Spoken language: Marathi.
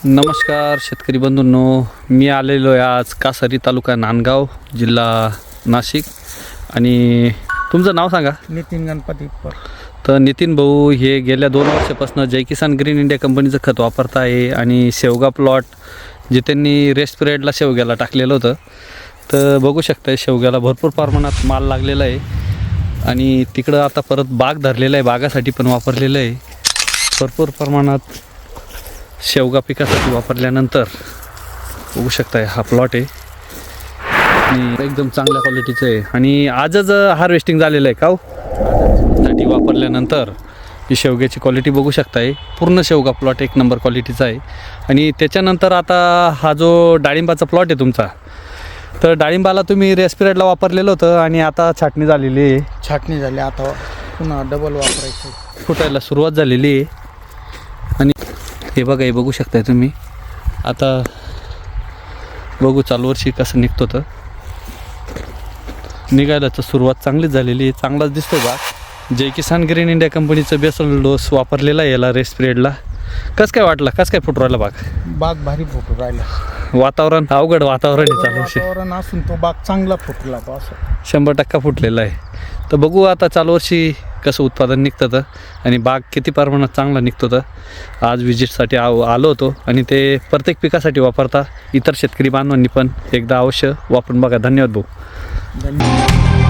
नमस्कार शेतकरी बंधूंनो, मी आलेलो आहे आज कासारी तालुका नांदगाव जिल्हा नाशिक. आणि तुमचं नाव सांगा. नितीन गणपती पर. तर नितीन भाऊ हे गेल्या 2 वर्षापासून जय किसान ग्रीन इंडिया कंपनीचं खत वापरत आहे आणि शेवगा प्लॉट जे त्यांनी रेस्ट पिरियडला शेवग्याला टाकलेलं होतं. तर बघू शकता शेवग्याला भरपूर प्रमाणात माल लागलेला आहे आणि तिकडं आता परत बाग धरलेला आहे, बागासाठी पण वापरलेलं आहे. भरपूर प्रमाणात शेवगा पिकासाठी वापरल्यानंतर बघू शकताय हा प्लॉट आहे आणि एकदम चांगल्या क्वालिटीचं आहे. आणि आजच हार्वेस्टिंग झालेलं आहे का हो साठी वापरल्यानंतर ही शेवग्याची क्वालिटी बघू शकताय. पूर्ण शेवगा प्लॉट 1 नंबर क्वालिटीचा आहे. आणि त्याच्यानंतर आता हा जो डाळिंबाचा प्लॉट आहे तुमचा, तर डाळिंबाला तुम्ही रेस्ट पिरियडला वापरलेलं होतं आणि आता छाटणी झालेली आहे. छाटणी झाली, आता पुन्हा डबल वापरायचं. फुटायला सुरुवात झालेली आहे. आणि हे बघा, हे बघू शकताय तुम्ही. आता बघू चालू वर्षी कसं निघतो. तर निघायला तर सुरुवात चांगलीच झालेली आहे, चांगलाच दिसतो बाग. जय किसान ग्रीन इंडिया कंपनीचं बेसल डोस वापरलेला आहे याला रेस्ट पिरियडला. कसं काय वाटलं, कसं काय फुटू राहिला बाग भारी फुटू राहिला. वातावरण अवघड वातावरण आहे चालू वर्षी. वातावरण असून तो बाग चांगला फुटला तो असं 100% फुटलेला आहे. तर बघू आता चालू वर्षी कसं उत्पादन निघतं तर आणि बाग किती प्रमाणात चांगला निघतो. तर आज विजिटसाठी आलो होतो आणि ते प्रत्येक पिकासाठी वापरता. इतर शेतकरी बांधवांनी पण एकदा अवश्य वापरून बघा. धन्यवाद भाऊ. धन्यवाद.